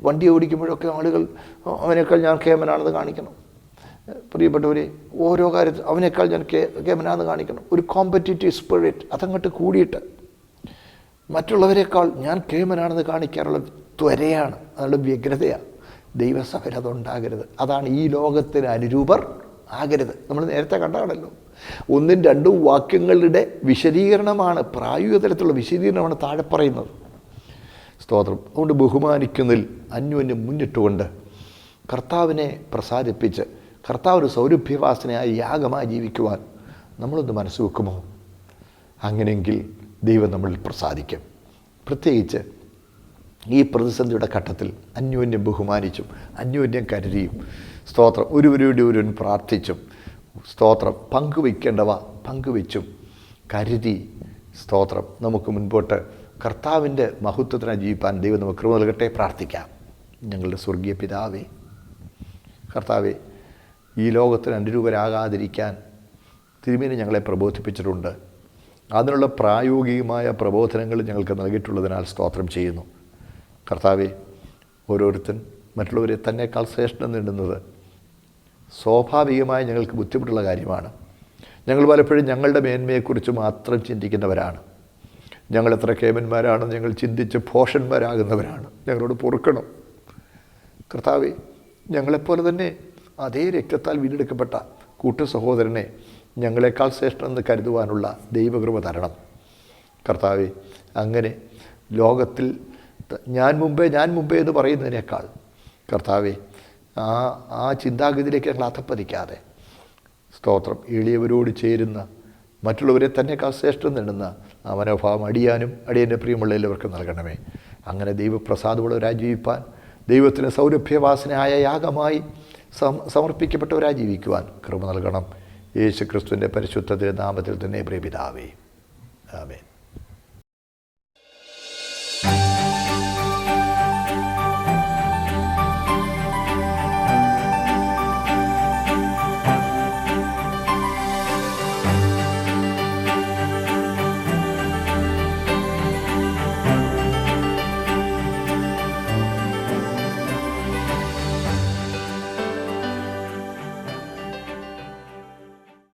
Speaker 2: വണ്ടി ഓടിക്കുമ്പോഴൊക്കെ ആളുകൾ അവനേക്കാൾ ഞാൻ കേമനാണെന്ന് കാണിക്കണം. പ്രിയപ്പെട്ടവരെ, ഓരോ കാര്യത്തിൽ അവനേക്കാൾ ഞാൻ കേമനാണെന്ന് കാണിക്കണം. ഒരു കോമ്പറ്റീറ്റീവ് സ്പിരിറ്റ് അതങ്ങോട്ട് കൂടിയിട്ട് മറ്റുള്ളവരെക്കാൾ ഞാൻ കേമനാണെന്ന് കാണിക്കാനുള്ള ത്വരയാണ്, അതിനുള്ള വ്യഗ്രതയാണ്. ദൈവസഭയിൽ അതുണ്ടാകരുത്. അതാണ് ഈ ലോകത്തിന് അനുരൂപർ ആകരുത്. നമ്മൾ നേരത്തെ കണ്ടാണല്ലോ, 1-2 വാക്യങ്ങളുടെ വിശദീകരണമാണ്, പ്രായോഗിക തലത്തിലുള്ള വിശദീകരണമാണ് താഴെ പറയുന്നത്. സ്തോത്രം. അതുകൊണ്ട് ബഹുമാനിക്കുന്നതിൽ അന്യോന്യം മുന്നിട്ടുകൊണ്ട് കർത്താവിനെ പ്രസാദിപ്പിച്ച് കർത്താവ് ഒരു സൗരഭ്യവാസനയായി യാഗമായി ജീവിക്കുവാൻ നമ്മളൊന്ന് മനസ്സ് വെക്കുമോ? അങ്ങനെയെങ്കിൽ ദൈവം നമ്മളിൽ പ്രസാദിക്കും. പ്രത്യേകിച്ച് ഈ പ്രതിസന്ധിയുടെ ഘട്ടത്തിൽ അന്യോന്യം ബഹുമാനിച്ചും അന്യോന്യം കരുതിയും, സ്തോത്രം, ഒരുവൻ പ്രാർത്ഥിച്ചും, സ്തോത്രം, പങ്കുവയ്ക്കേണ്ടവ പങ്കുവെച്ചും കരുതി, സ്തോത്രം, നമുക്ക് മുൻപോട്ട് കർത്താവിൻ്റെ മഹത്വത്തിനായി ജീവിപ്പാൻ ദൈവം നമുക്ക് കൃപ നൽകട്ടെ. പ്രാർത്ഥിക്കാം. ഞങ്ങളുടെ സ്വർഗീയ പിതാവേ, കർത്താവേ, ഈ ലോകത്തിന് അനുരൂപരാകാതിരിക്കാൻ തിരുമേനി ഞങ്ങളെ പ്രബോധിപ്പിച്ചിട്ടുണ്ട്. അതിനുള്ള പ്രായോഗികമായ പ്രബോധനങ്ങൾ ഞങ്ങൾക്ക് നൽകിയിട്ടുള്ളതിനാൽ സ്തോത്രം ചെയ്യുന്നു. കർത്താവേ, ഓരോരുത്തൻ മറ്റുള്ളവരെ തന്നെക്കാൾ ശ്രേഷ്ഠം നേടുന്നത് സ്വാഭാവികമായി ഞങ്ങൾക്ക് ബുദ്ധിമുട്ടുള്ള കാര്യമാണ്. ഞങ്ങൾ പലപ്പോഴും ഞങ്ങളുടെ മേന്മയെക്കുറിച്ച് മാത്രം ചിന്തിക്കുന്നവരാണ്. ഞങ്ങൾ എത്ര കേമന്മാരാണെന്ന് ഞങ്ങൾ ചിന്തിച്ച് ഭോഷന്മാരാകുന്നവരാണ്. ഞങ്ങളോട് പൊറുക്കണം കർത്താവേ. ഞങ്ങളെപ്പോലെ തന്നെ അതേ രക്തത്താൽ വീണ്ടെടുക്കപ്പെട്ട കൂട്ടു സഹോദരനെ ഞങ്ങളെക്കാൾ ശ്രേഷ്ഠമെന്ന് കരുതുവാനുള്ള ദൈവകൃപ തരണം കർത്താവേ. അങ്ങനെ ലോകത്തിൽ ഞാൻ മുമ്പേ എന്ന് പറയുന്നതിനേക്കാൾ കർത്താവെ ആ ചിന്താഗതിയിലേക്ക് ഞങ്ങൾ അധപ്പതിക്കാതെ സ്തോത്രം എളിയവരോട് ചേരുന്ന മറ്റുള്ളവരെ തന്നെക്കാൾ ശ്രേഷ്ഠം നേടുന്ന ആ മനോഭാവം അടിയൻ്റെ പ്രിയമുള്ള എല്ലാവർക്കും നൽകണമേ. അങ്ങനെ ദൈവപ്രസാദമുള്ളവരായി ജീവിപ്പാൻ, ദൈവത്തിന് സൗരഭ്യവാസനയായ യാഗമായി സമർപ്പിക്കപ്പെട്ടവരായി ജീവിക്കുവാൻ കൃപ നൽകണം. യേശു ക്രിസ്തുവിൻ്റെ പരിശുദ്ധ നാമത്തിൽ തന്നെ പ്രിയ പിതാവേ, ആമേൻ.